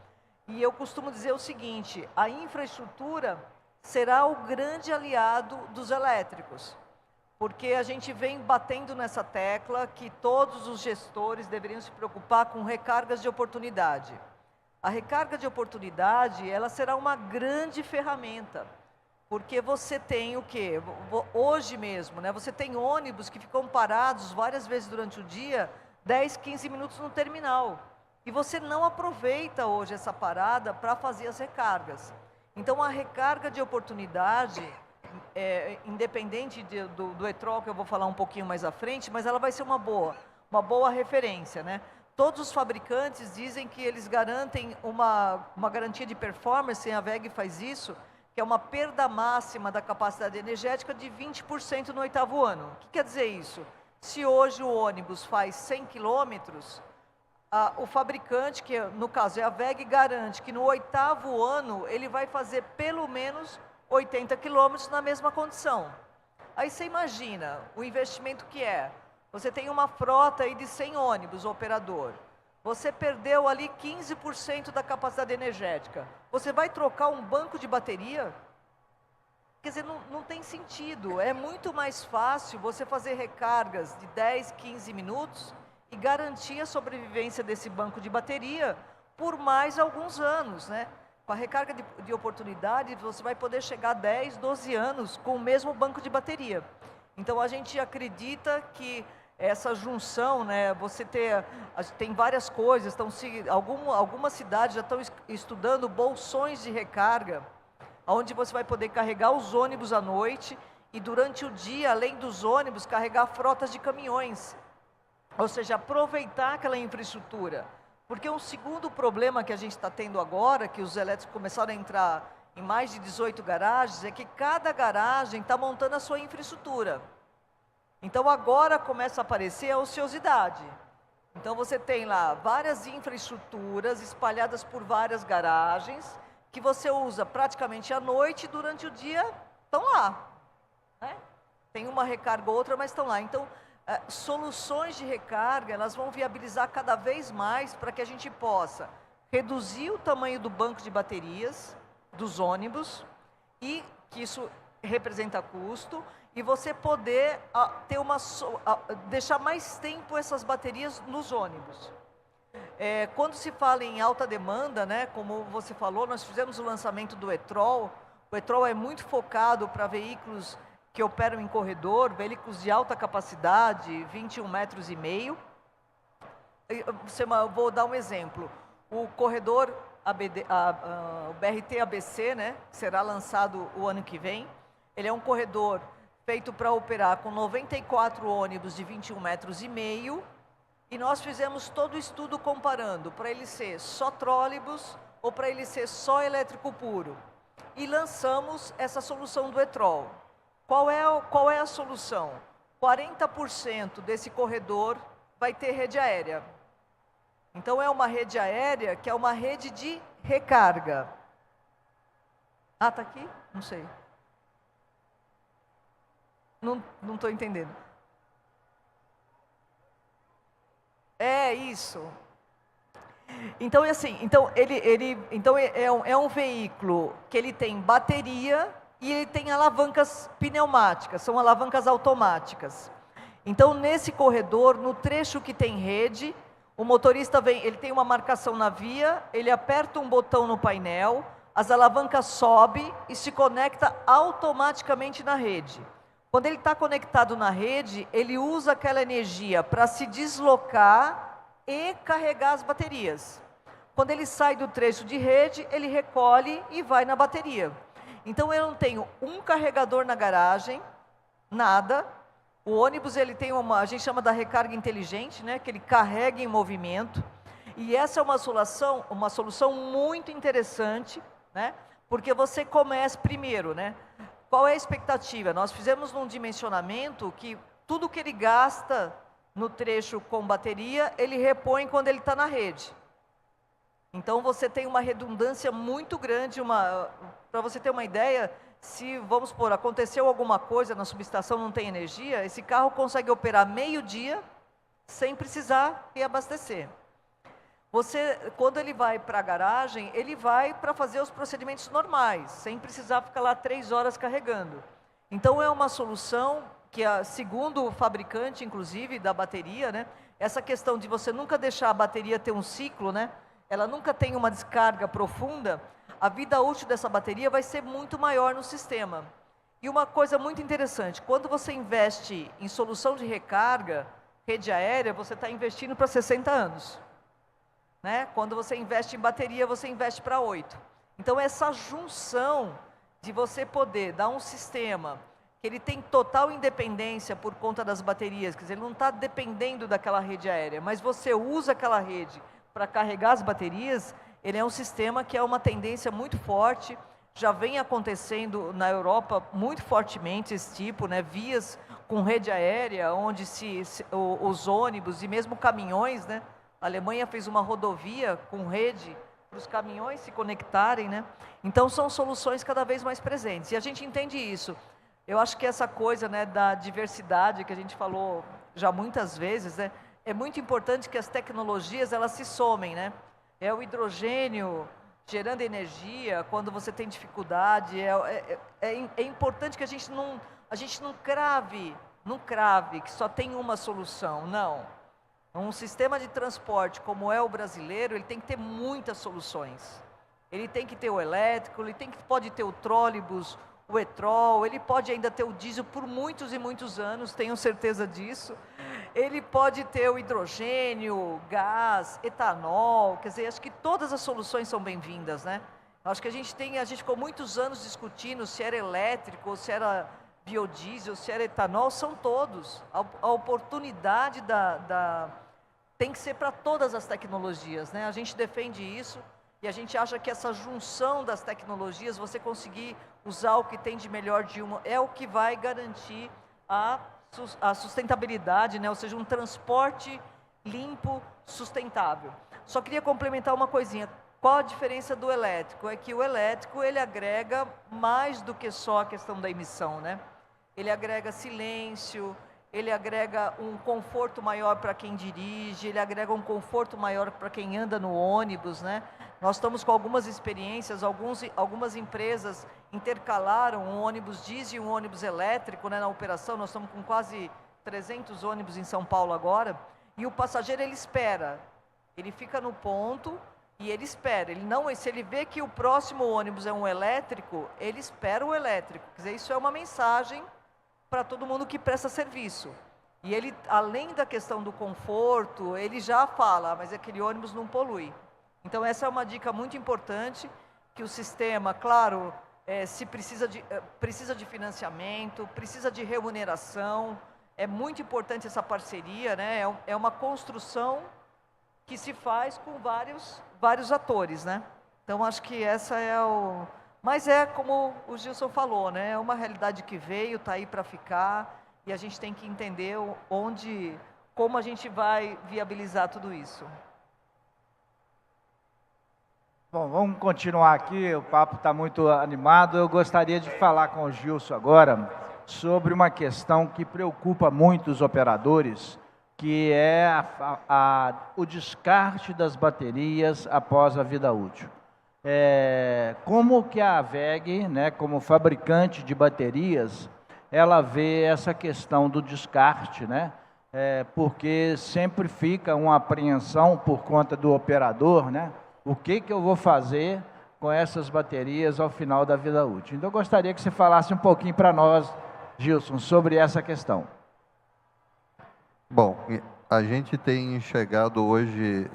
[SPEAKER 4] E eu costumo dizer o seguinte, a infraestrutura será o grande aliado dos elétricos, porque a gente vem batendo nessa tecla que todos os gestores deveriam se preocupar com recargas de oportunidade. A recarga de oportunidade, ela será uma grande ferramenta, porque você tem o quê? Hoje mesmo, né? Você tem ônibus que ficam parados várias vezes durante o dia, 10, 15 minutos no terminal. E você não aproveita hoje essa parada para fazer as recargas. Então, a recarga de oportunidade, independente do e-trol, que eu vou falar um pouquinho mais à frente, mas ela vai ser uma boa referência, né? Todos os fabricantes dizem que eles garantem uma garantia de performance, a WEG faz isso, que é uma perda máxima da capacidade energética de 20% no 8º ano. O que quer dizer isso? Se hoje o ônibus faz 100 quilômetros, o fabricante, que no caso é a WEG, garante que no 8º ano ele vai fazer pelo menos 80 quilômetros na mesma condição. Aí você imagina o investimento que é. Você tem uma frota aí de 100 ônibus, operador. Você perdeu ali 15% da capacidade energética. Você vai trocar um banco de bateria? Quer dizer, não tem sentido. É muito mais fácil você fazer recargas de 10, 15 minutos e garantir a sobrevivência desse banco de bateria por mais alguns anos, né? Com a recarga de oportunidade, você vai poder chegar a 10, 12 anos com o mesmo banco de bateria. Então, a gente acredita que essa junção, né, tem várias coisas, algumas cidades já estão estudando bolsões de recarga, onde você vai poder carregar os ônibus à noite e durante o dia, além dos ônibus, carregar frotas de caminhões. Ou seja, aproveitar aquela infraestrutura. Porque um segundo problema que a gente está tendo agora, que os elétricos começaram a entrar em mais de 18 garagens, é que cada garagem está montando a sua infraestrutura. Então agora começa a aparecer a ociosidade. Então você tem lá várias infraestruturas espalhadas por várias garagens, que você usa praticamente à noite e durante o dia estão lá. Né? Tem uma recarga ou outra, mas estão lá. Então, soluções de recarga, elas vão viabilizar cada vez mais para que a gente possa reduzir o tamanho do banco de baterias dos ônibus, e que isso representa custo, e você poder deixar mais tempo essas baterias nos ônibus. Quando se fala em alta demanda, né, como você falou, nós fizemos o lançamento do e-Trol. O e-Trol é muito focado para veículos que operam em corredor, veículos de alta capacidade, 21,5 metros. Vou dar um exemplo. O corredor o BRT ABC, né, que será lançado o ano que vem, ele é um corredor feito para operar com 94 ônibus de 21,5 metros, e nós fizemos todo o estudo comparando para ele ser só trólebus ou para ele ser só elétrico puro. E lançamos essa solução do e-Trol. Qual é a solução? 40% desse corredor vai ter rede aérea. Então, é uma rede aérea que é uma rede de recarga. Ah, está aqui? Não sei. Não estou entendendo. É isso. Então, é assim, é um veículo que ele tem bateria e ele tem alavancas pneumáticas, são alavancas automáticas. Então, nesse corredor, no trecho que tem rede, o motorista ele tem uma marcação na via, ele aperta um botão no painel, as alavancas sobem e se conecta automaticamente na rede. Quando ele está conectado na rede, ele usa aquela energia para se deslocar e carregar as baterias. Quando ele sai do trecho de rede, ele recolhe e vai na bateria. Então, eu não tenho um carregador na garagem, nada. O ônibus, ele tem a gente chama da recarga inteligente, né, que ele carrega em movimento. E essa é uma solução muito interessante, né, porque você começa primeiro, né? Qual é a expectativa? Nós fizemos um dimensionamento que tudo que ele gasta no trecho com bateria, ele repõe quando ele está na rede. Então, você tem uma redundância muito grande. Para você ter uma ideia, se, vamos supor, aconteceu alguma coisa na subestação, não tem energia, esse carro consegue operar meio-dia sem precisar reabastecer. Quando ele vai para a garagem, ele vai para fazer os procedimentos normais, sem precisar ficar lá 3 horas carregando. Então, é uma solução que, segundo o fabricante, inclusive, da bateria, né, essa questão de você nunca deixar a bateria ter um ciclo, né, ela nunca tem uma descarga profunda, a vida útil dessa bateria vai ser muito maior no sistema. E uma coisa muito interessante, quando você investe em solução de recarga, rede aérea, você está investindo para 60 anos. Né? Quando você investe em bateria, você investe para 8. Então, essa junção de você poder dar um sistema que ele tem total independência por conta das baterias, quer dizer, ele não está dependendo daquela rede aérea, mas você usa aquela rede para carregar as baterias, ele é um sistema que é uma tendência muito forte, já vem acontecendo na Europa muito fortemente esse tipo, né? Vias com rede aérea, onde os ônibus e mesmo caminhões, né, A Alemanha fez uma rodovia com rede para os caminhões se conectarem, né? Então são soluções cada vez mais presentes. E a gente entende isso. Eu acho que essa coisa, né, da diversidade que a gente falou já muitas vezes, né, é muito importante que as tecnologias elas se somem, né? É o hidrogênio gerando energia quando você tem dificuldade. É importante que a gente não crave que só tem uma solução. Não. Um sistema de transporte como é o brasileiro, ele tem que ter muitas soluções. Ele tem que ter o elétrico, pode ter o trólebus, o etrol, ele pode ainda ter o diesel por muitos e muitos anos, tenho certeza disso. Ele pode ter o hidrogênio, gás, etanol, quer dizer, acho que todas as soluções são bem-vindas, né? Acho que a gente ficou muitos anos discutindo se era elétrico, ou se era biodiesel, se era etanol, são todos. A oportunidade tem que ser para todas as tecnologias, né? A gente defende isso e a gente acha que essa junção das tecnologias, você conseguir usar o que tem de melhor de uma, é o que vai garantir a sustentabilidade, né? Ou seja, um transporte limpo, sustentável. Só queria complementar uma coisinha. Qual a diferença do elétrico? É que o elétrico, ele agrega mais do que só a questão da emissão, né? Ele agrega silêncio, ele agrega um conforto maior para quem dirige, ele agrega um conforto maior para quem anda no ônibus, né? Nós estamos com algumas experiências, algumas empresas intercalaram um ônibus diesel e um ônibus elétrico, né, na operação. Nós estamos com quase 300 ônibus em São Paulo agora, e o passageiro ele espera, ele fica no ponto e ele espera, se ele vê que o próximo ônibus é um elétrico, ele espera o elétrico. Quer dizer, isso é uma mensagem para todo mundo que presta serviço. E ele, além da questão do conforto, ele já fala, mas aquele ônibus não polui. Então essa é uma dica muito importante, que o sistema, claro, se precisa de financiamento, precisa de remuneração, é muito importante essa parceria, né? É uma construção que se faz com vários atores, né? Então acho que essa mas é como o Gilson falou, né? É uma realidade que veio, está aí para ficar, e a gente tem que entender como a gente vai viabilizar tudo isso.
[SPEAKER 2] Bom, vamos continuar aqui, o papo está muito animado. Eu gostaria de falar com o Gilson agora sobre uma questão que preocupa muito os operadores, que é o descarte das baterias após a vida útil. Como que a WEG, né, como fabricante de baterias, ela vê essa questão do descarte, né? Porque sempre fica uma apreensão por conta do operador, né? O que eu vou fazer com essas baterias ao final da vida útil? Então, eu gostaria que você falasse um pouquinho para nós, Gilson, sobre essa questão.
[SPEAKER 5] Bom, a gente tem enxergado hoje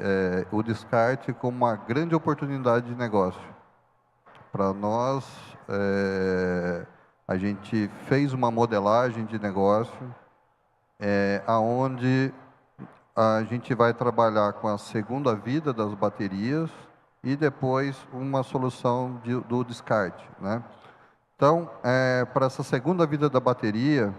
[SPEAKER 5] o descarte como uma grande oportunidade de negócio. Para nós, a gente fez uma modelagem de negócio, aonde a gente vai trabalhar com a segunda vida das baterias e depois uma solução do descarte, né? Então, para essa segunda vida da bateria,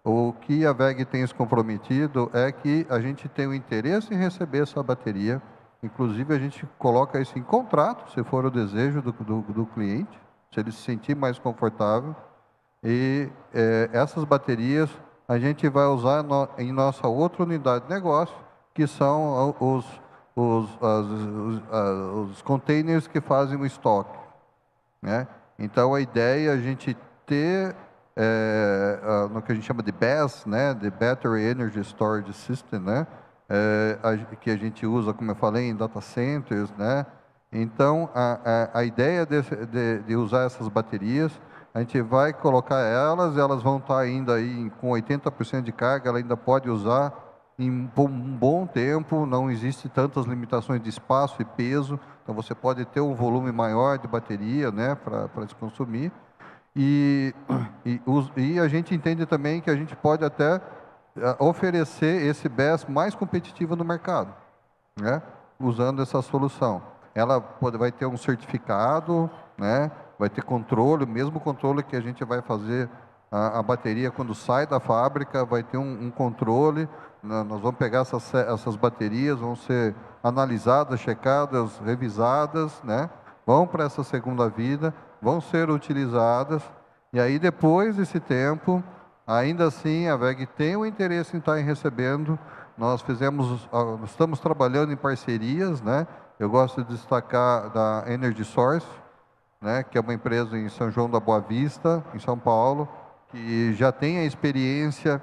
[SPEAKER 5] o que a WEG tem se comprometido é que a gente tem o interesse em receber essa bateria, inclusive a gente coloca isso em contrato, se for o desejo do cliente, se ele se sentir mais confortável, e essas baterias a gente vai usar em nossa outra unidade de negócio, que são os containers que fazem o estoque, né? Então a ideia é a gente ter no que a gente chama de BESS, né, de Battery Energy Storage System, né, que a gente usa, como eu falei, em data centers, né. Então a ideia de usar essas baterias, a gente vai colocar elas vão estar ainda aí com 80% de carga, ela ainda pode usar em um bom tempo, não existe tantas limitações de espaço e peso, então você pode ter um volume maior de bateria, né, para se consumir. E a gente entende também que a gente pode até oferecer esse BESS mais competitivo no mercado, né, usando essa solução. Ela vai ter um certificado, né, vai ter controle, o mesmo controle que a gente vai fazer a bateria, quando sai da fábrica, vai ter um controle. Nós vamos pegar essas baterias, vão ser analisadas, checadas, revisadas, né? Vão para essa segunda vida, vão ser utilizadas. E aí, depois desse tempo, ainda assim, a WEG tem o interesse em estar recebendo. Nós estamos trabalhando em parcerias, né? Eu gosto de destacar da Energy Source, né? Que é uma empresa em São João da Boa Vista, em São Paulo, que já tem a experiência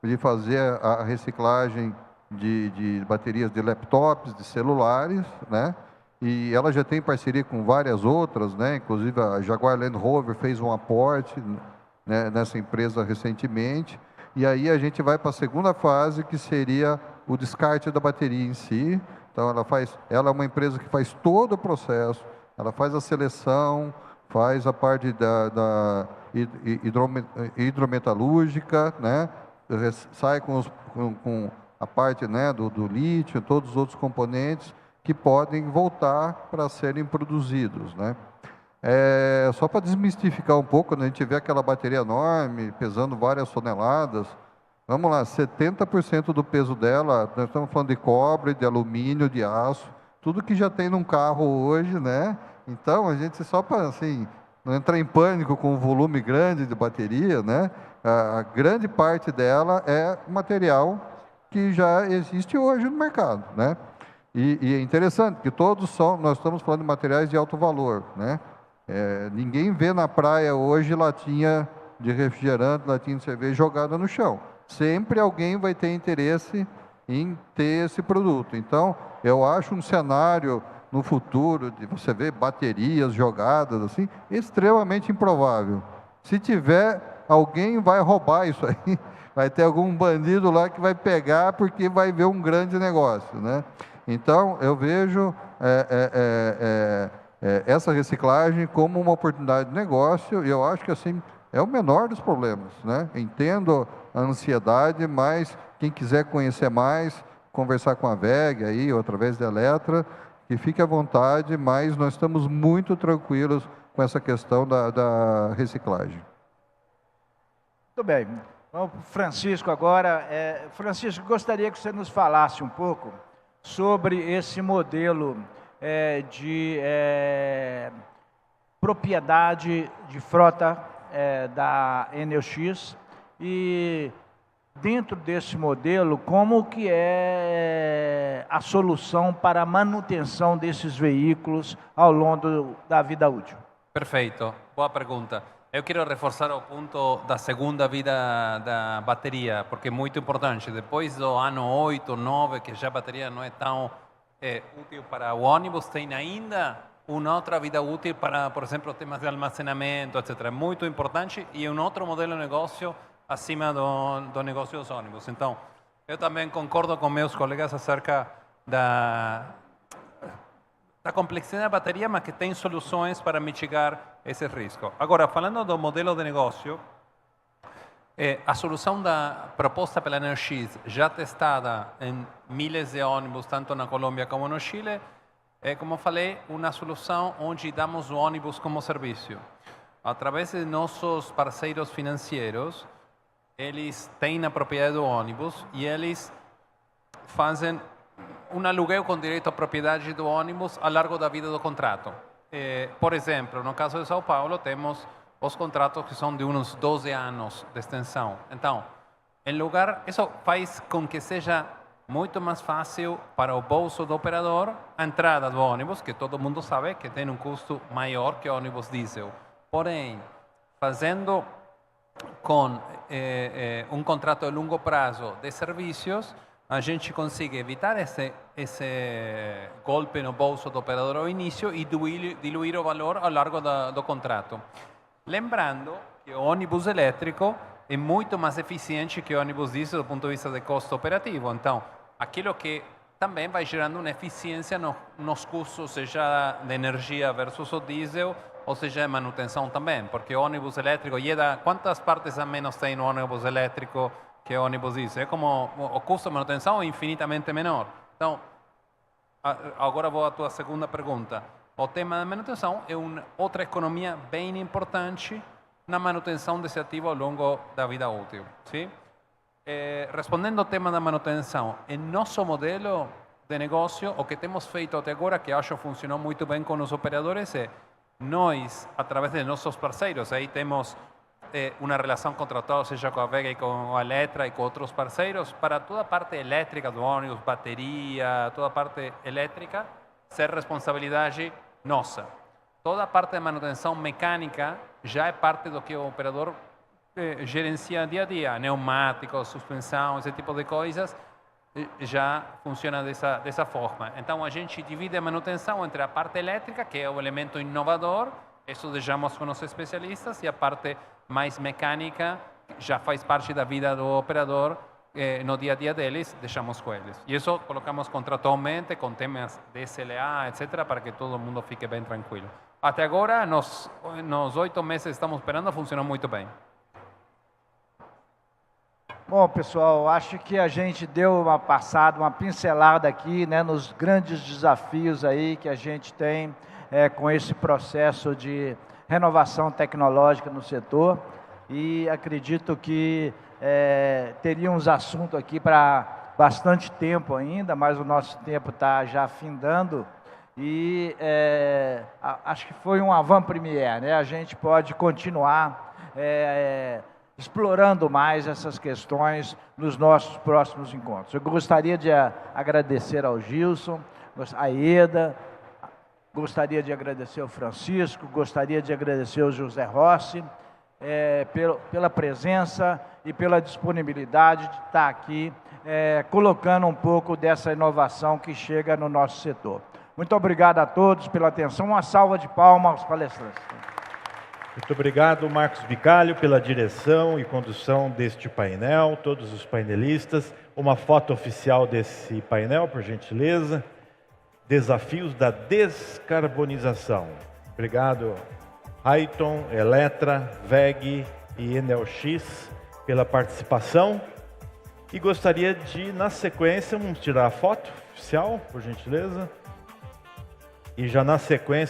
[SPEAKER 5] de fazer a reciclagem de baterias de laptops, de celulares, né? E ela já tem parceria com várias outras, né? Inclusive a Jaguar Land Rover fez um aporte, né, nessa empresa recentemente. E aí a gente vai para a segunda fase, que seria o descarte da bateria em si. Então ela é uma empresa que faz todo o processo, ela faz a seleção, faz a parte da hidrometalúrgica, né? Sai com a parte, né, do lítio, todos os outros componentes que podem voltar para serem produzidos, né? Só para desmistificar um pouco, quando a gente vê aquela bateria enorme, pesando várias toneladas, vamos lá, 70% do peso dela, nós estamos falando de cobre, de alumínio, de aço, tudo que já tem num carro hoje, né? Então, a gente só para, assim, não entrar em pânico com um volume grande de bateria, né? A grande parte dela é material que já existe hoje no mercado, né? E é interessante, porque nós estamos falando de materiais de alto valor, né? Ninguém vê na praia hoje latinha de refrigerante, latinha de cerveja jogada no chão. Sempre alguém vai ter interesse em ter esse produto. Então, eu acho um cenário no futuro de você ver baterias jogadas assim, extremamente improvável. Se tiver, alguém vai roubar isso aí. Vai ter algum bandido lá que vai pegar porque vai ver um grande negócio, né? Então, eu vejo essa reciclagem como uma oportunidade de negócio, e eu acho que assim é o menor dos problemas, né? Entendo a ansiedade, mas quem quiser conhecer mais, conversar com a WEG aí, ou através da Eletra, que fique à vontade, mas nós estamos muito tranquilos com essa questão da reciclagem.
[SPEAKER 2] Muito bem. Vamos para o Francisco agora. Francisco, gostaria que você nos falasse um pouco sobre esse modelo de propriedade de frota da Enelx e, dentro desse modelo, como que é a solução para a manutenção desses veículos ao longo da vida útil?
[SPEAKER 6] Perfeito, boa pergunta. Eu quero reforçar o ponto da segunda vida da bateria, porque é muito importante. Depois do ano 8, 9, que já a bateria não é tão útil para o ônibus, tem ainda uma outra vida útil para, por exemplo, temas de armazenamento, etc. É muito importante e é um outro modelo de negócio acima do negócio dos ônibus. Então, eu também concordo com meus colegas acerca da complexidade da bateria, mas que tem soluções para mitigar esse risco. Agora, falando do modelo de negócio, a solução proposta pela Enelx, já testada em milhares de ônibus, tanto na Colômbia como no Chile, é, como falei, uma solução onde damos o ônibus como serviço. Através de nossos parceiros financeiros, eles têm a propriedade do ônibus e eles fazem um aluguel com direito à propriedade do ônibus ao largo da vida do contrato. Por exemplo, no caso de São Paulo, temos os contratos que são de uns 12 anos de extensão. Então, isso faz com que seja muito mais fácil para o bolso do operador a entrada do ônibus, que todo mundo sabe que tem um custo maior que o ônibus diesel. Porém, fazendo com um contrato de longo prazo de serviços, a gente consegue evitar esse golpe no bolso do operador ao início e diluir o valor ao largo do contrato. Lembrando que o ônibus elétrico é muito mais eficiente que o ônibus diesel do ponto de vista de custo operativo. Então, aquilo que também vai gerando uma eficiência nos custos, seja de energia versus o diesel, ou seja de manutenção também, porque o ônibus elétrico, quantas partes a menos tem no ônibus elétrico que o ônibus diesel? É como o custo de manutenção é infinitamente menor. Então, agora vou à tua segunda pergunta. O tema da manutenção é outra economia bem importante na manutenção desse ativo ao longo da vida útil. Sim? Respondendo ao tema da manutenção, em nosso modelo de negócio, o que temos feito até agora, que acho funcionou muito bem com os operadores, é nós, através de nossos parceiros, aí temos uma relação contratual, seja com a Vega e com a Eletra e com outros parceiros, para toda a parte elétrica do ônibus, bateria, toda a parte elétrica, ser responsabilidade nossa. Toda a parte de manutenção mecânica já é parte do que o operador gerencia dia a dia, pneumáticos, suspensão, esse tipo de coisas, já funciona dessa forma. Então, a gente divide a manutenção entre a parte elétrica, que é o elemento inovador, isso deixamos com os especialistas, e a parte mais mecânica, já faz parte da vida do operador, no dia a dia deles, deixamos com eles. E isso colocamos contratualmente, com temas de SLA, etc., para que todo mundo fique bem tranquilo. Até agora, nos 8 meses que estamos esperando, funcionou muito bem.
[SPEAKER 2] Bom, pessoal, acho que a gente deu uma passada, uma pincelada aqui, né, nos grandes desafios aí que a gente tem com esse processo de renovação tecnológica no setor, e acredito que teríamos assunto aqui para bastante tempo ainda, mas o nosso tempo está já findando, e acho que foi um avant-première, né? A gente pode continuar explorando mais essas questões nos nossos próximos encontros. Eu gostaria de agradecer ao Gilson, a Eda, gostaria de agradecer ao Francisco, gostaria de agradecer ao José Rossi, pela presença e pela disponibilidade de estar aqui colocando um pouco dessa inovação que chega no nosso setor. Muito obrigado a todos pela atenção. Uma salva de palmas aos palestrantes.
[SPEAKER 1] Muito obrigado, Marcos Bicalho, pela direção e condução deste painel, todos os painelistas. Uma foto oficial desse painel, por gentileza. Desafios da descarbonização. Obrigado, Raiton, Eletra, VEG e Enel X, pela participação. E gostaria de, na sequência, vamos tirar a foto oficial, por gentileza. E já na sequência,